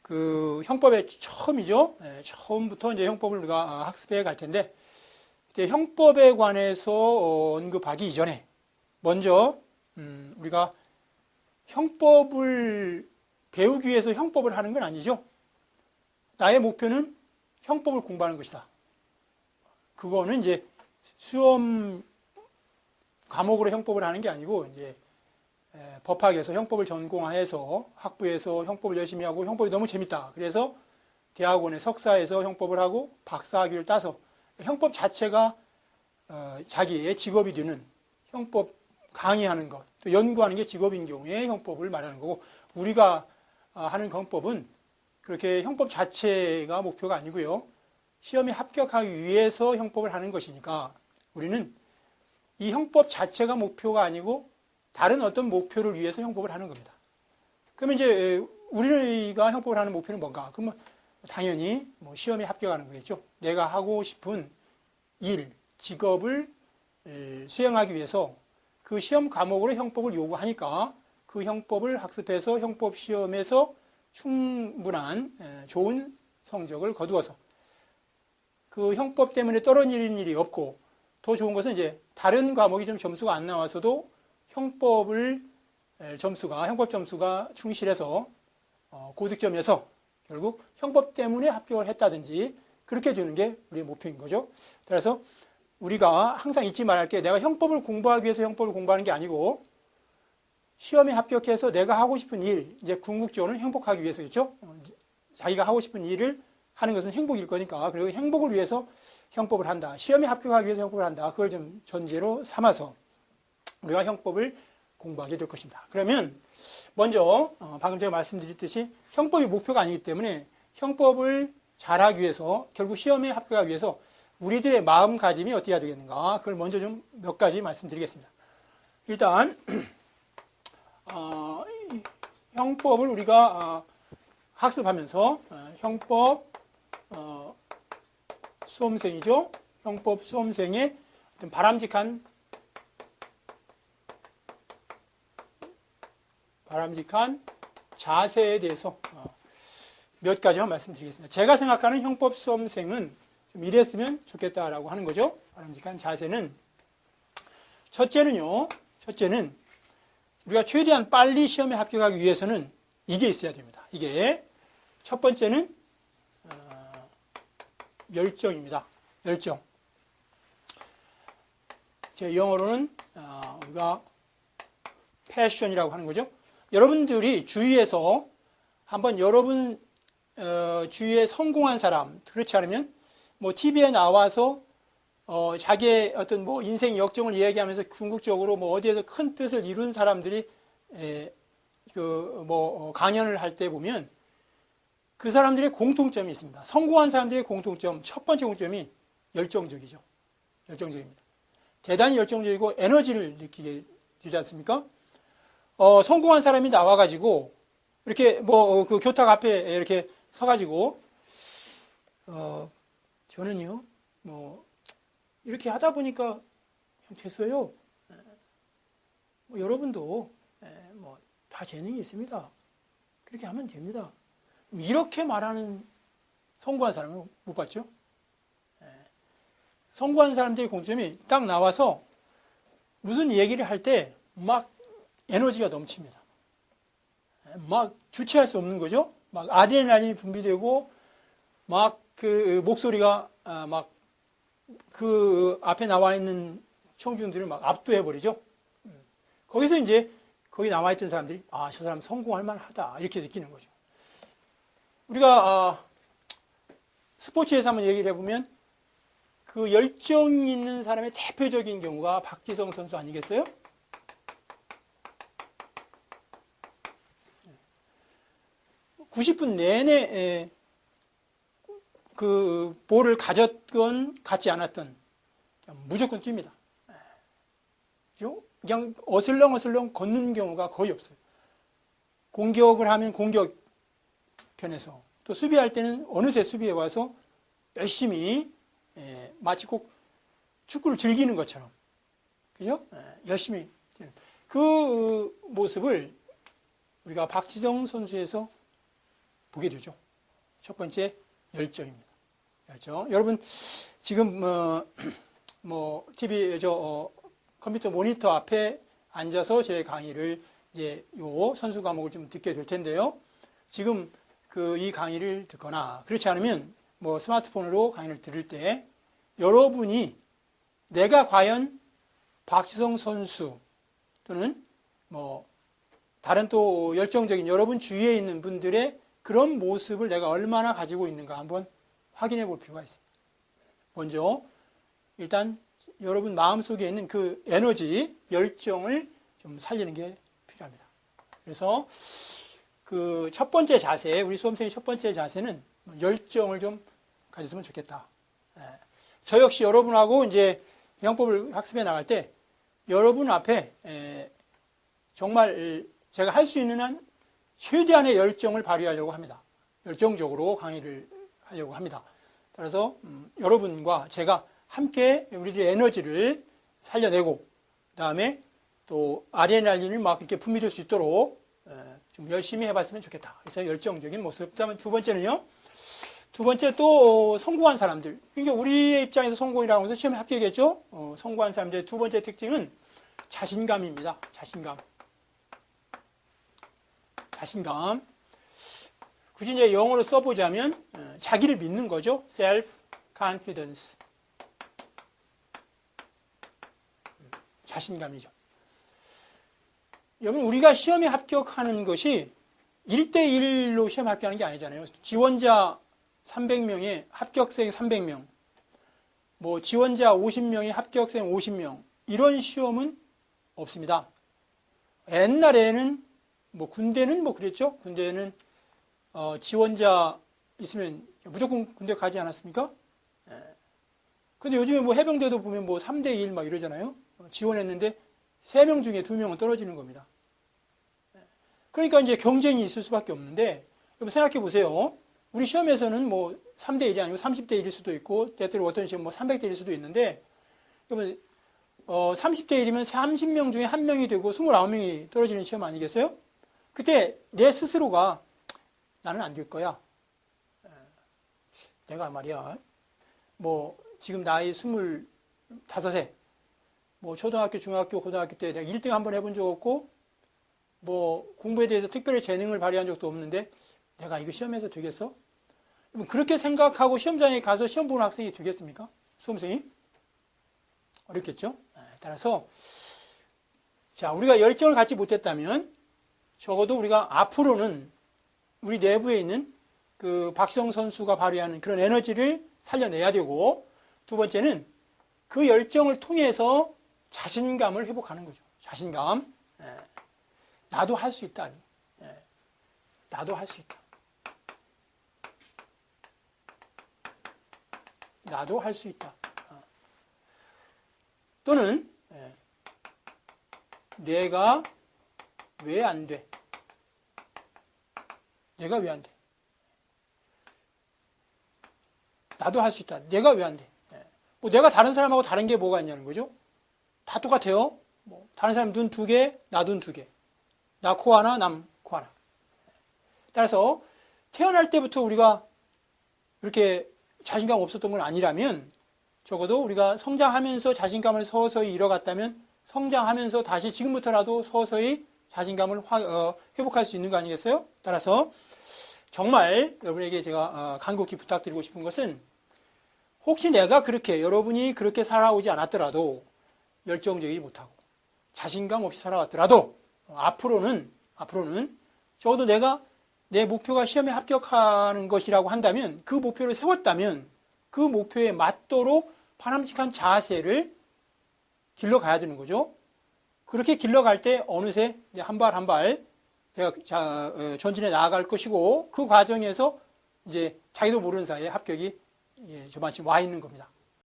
그 형법의 처음이죠. 처음부터 이제 형법을 우리가 학습해 갈 텐데, 형법에 관해서 언급하기 이전에 먼저 우리가 형법을 배우기 위해서 형법을 하는 건 아니죠. 나의 목표는 형법을 공부하는 것이다. 그거는 이제 수험 과목으로 형법을 하는 게 아니고, 이제 법학에서 형법을 전공해서 학부에서 형법을 열심히 하고 형법이 너무 재밌다. 그래서 대학원의 석사에서 형법을 하고 박사학위를 따서 형법 자체가 자기의 직업이 되는, 형법 강의하는 것, 또 연구하는 게 직업인 경우에 형법을 말하는 거고, 우리가 하는 형법은 그렇게 형법 자체가 목표가 아니고요. 시험에 합격하기 위해서 형법을 하는 것이니까 우리는 이 형법 자체가 목표가 아니고 다른 어떤 목표를 위해서 형법을 하는 겁니다. 그러면 이제 우리가 형법을 하는 목표는 뭔가? 그러면 당연히 뭐 시험에 합격하는 거겠죠. 내가 하고 싶은 일, 직업을 수행하기 위해서 그 시험 과목으로 형법을 요구하니까 그 형법을 학습해서 형법 시험에서 충분한 좋은 성적을 거두어서 그 형법 때문에 떨어지는 일이 없고, 더 좋은 것은 이제 다른 과목이 좀 점수가 안 나와서도 형법 점수가 충실해서 고득점에서 결국 형법 때문에 합격을 했다든지 그렇게 되는 게 우리의 목표인 거죠. 그래서 우리가 항상 잊지 말할 게, 내가 형법을 공부하기 위해서 형법을 공부하는 게 아니고 시험에 합격해서 내가 하고 싶은 일, 이제 궁극적으로는 행복하기 위해서겠죠. 자기가 하고 싶은 일을 하는 것은 행복일 거니까, 그리고 행복을 위해서 형법을 한다. 시험에 합격하기 위해서 형법을 한다. 그걸 좀 전제로 삼아서 우리가 형법을 공부하게 될 것입니다. 그러면 먼저 방금 제가 말씀드렸듯이 형법이 목표가 아니기 때문에 형법을 잘하기 위해서, 결국 시험에 합격하기 위해서 우리들의 마음가짐이 어떻게 해야 되겠는가, 그걸 먼저 좀 몇 가지 말씀드리겠습니다. 일단 형법을 우리가 학습하면서 형법 수험생이죠. 형법 수험생의 어떤 바람직한 자세에 대해서 몇 가지만 말씀드리겠습니다. 제가 생각하는 형법 수험생은 좀 이랬으면 좋겠다라고 하는 거죠. 바람직한 자세는, 첫째는 우리가 최대한 빨리 시험에 합격하기 위해서는 이게 있어야 됩니다. 이게 첫 번째는 열정입니다. 열정. 제 영어로는 우리가 패션이라고 하는 거죠. 여러분들이 주위에서 한번 여러분 주위에 성공한 사람, 그렇지 않으면 뭐 TV에 나와서 자기의 어떤 뭐 인생 역정을 이야기하면서 궁극적으로 뭐 어디에서 큰 뜻을 이룬 사람들이 강연을 할 때 보면 그 사람들의 공통점이 있습니다. 성공한 사람들의 공통점, 첫 번째 공통점이 열정적이죠. 열정적입니다. 대단히 열정적이고 에너지를 느끼게 되지 않습니까? 성공한 사람이 나와가지고 이렇게 그 교탁 앞에 이렇게 서가지고 저는요 이렇게 하다 보니까 됐어요. 여러분도 다 재능이 있습니다. 그렇게 하면 됩니다. 이렇게 말하는 성공한 사람은 못 봤죠? 성공한 사람들의 공통점이 딱 나와서 무슨 얘기를 할 때 막 에너지가 넘칩니다. 막 주체할 수 없는 거죠? 막 아드레날린이 분비되고 막 그 목소리가 막 그 앞에 나와 있는 청중들을 막 압도해버리죠? 거기서 이제 거기 나와 있던 사람들이 저 사람 성공할 만하다 이렇게 느끼는 거죠. 우리가 스포츠에서 한번 얘기를 해보면 그 열정 있는 사람의 대표적인 경우가 박지성 선수 아니겠어요? 90분 내내 그 볼을 가졌건 갖지 않았던 무조건 뜁니다. 그냥 어슬렁어슬렁 걷는 경우가 거의 없어요. 공격을 하면 공격 편에서, 또 수비할 때는 어느새 수비에 와서 열심히 마치 꼭 축구를 즐기는 것처럼, 그죠? 열심히 그 모습을 우리가 박지성 선수에서 보게 되죠. 첫 번째, 열정입니다. 열정. 여러분, 지금, TV, 컴퓨터 모니터 앞에 앉아서 제 강의를 이제 요 선수 과목을 좀 듣게 될 텐데요. 지금 이 강의를 듣거나 그렇지 않으면 스마트폰으로 강의를 들을 때 여러분이 내가 과연 박지성 선수 또는 다른 또 열정적인 여러분 주위에 있는 분들의 그런 모습을 내가 얼마나 가지고 있는가 한번 확인해 볼 필요가 있습니다. 먼저 일단 여러분 마음속에 있는 그 에너지, 열정을 좀 살리는 게 필요합니다. 그래서 그 첫 번째 자세, 우리 수험생의 첫 번째 자세는 열정을 좀 가졌으면 좋겠다. 저 역시 여러분하고 이제 영법을 학습해 나갈 때 여러분 앞에 정말 제가 할 수 있는 한 최대한의 열정을 발휘하려고 합니다. 열정적으로 강의를 하려고 합니다. 따라서 여러분과 제가 함께 우리들의 에너지를 살려내고 그다음에 또 아드레날린을 막 이렇게 분비될 수 있도록 좀 열심히 해봤으면 좋겠다. 그래서 열정적인 모습. 그다음에 두 번째는요. 두 번째 또 성공한 사람들. 그러니까 우리의 입장에서 성공이라고 해서 시험에 합격했죠. 성공한 사람들의 두 번째 특징은 자신감입니다. 자신감. 굳이 이제 영어로 써보자면 자기를 믿는 거죠. self-confidence. 자신감이죠. 여러분 우리가 시험에 합격하는 것이 1대1로 시험 합격하는 게 아니잖아요. 지원자 300명에 합격생 300명, 지원자 50명에 합격생 50명 이런 시험은 없습니다. 옛날에는 군대는 그랬죠. 군대는 지원자 있으면 무조건 군대 가지 않았습니까? 근데 요즘에 해병대도 보면 3대1 막 이러잖아요. 지원했는데 3명 중에 2명은 떨어지는 겁니다. 그러니까 이제 경쟁이 있을 수밖에 없는데, 여러분 생각해 보세요. 우리 시험에서는 3대1이 아니고 30대1일 수도 있고, 때때로 어떤 시험 300대일 수도 있는데, 여러분, 30대1이면 30명 중에 1명이 되고 29명이 떨어지는 시험 아니겠어요? 그때 내 스스로가 나는 안 될 거야. 내가 말이야. 지금 나이 25세. 초등학교, 중학교, 고등학교 때 내가 1등 한번 해본 적 없고, 공부에 대해서 특별히 재능을 발휘한 적도 없는데, 내가 이거 시험에서 되겠어? 그렇게 생각하고 시험장에 가서 시험 보는 학생이 되겠습니까? 수험생이? 어렵겠죠? 따라서, 자, 우리가 열정을 갖지 못했다면, 적어도 우리가 앞으로는 우리 내부에 있는 그 박지성 선수가 발휘하는 그런 에너지를 살려내야 되고, 두 번째는 그 열정을 통해서 자신감을 회복하는 거죠. 자신감. 나도 할 수 있다. 나도 할 수 있다. 나도 할 수 있다. 또는 내가 왜 안 돼? 내가 왜 안 돼? 나도 할 수 있다. 내가 왜 안 돼? 내가 다른 사람하고 다른 게 뭐가 있냐는 거죠. 다 똑같아요. 다른 사람 눈 2개, 나 눈 2개. 나 코 하나, 남 코 하나. 따라서 태어날 때부터 우리가 이렇게 자신감 없었던 건 아니라면 적어도 우리가 성장하면서 자신감을 서서히 잃어갔다면 성장하면서 다시 지금부터라도 서서히 자신감을 회복할 수 있는 거 아니겠어요? 따라서 정말 여러분에게 제가 간곡히 부탁드리고 싶은 것은 혹시 내가 여러분이 그렇게 살아오지 않았더라도 열정적이지 못하고 자신감 없이 살아왔더라도 앞으로는 적어도 내가 내 목표가 시험에 합격하는 것이라고 한다면 그 목표를 세웠다면 그 목표에 맞도록 바람직한 자세를 길러가야 되는 거죠. 그렇게 길러갈 때 어느새 이제 한 발 한 발 제가 전진해 나아갈 것이고 그 과정에서 이제 자기도 모르는 사이에 합격이 저만치 와 있는 겁니다.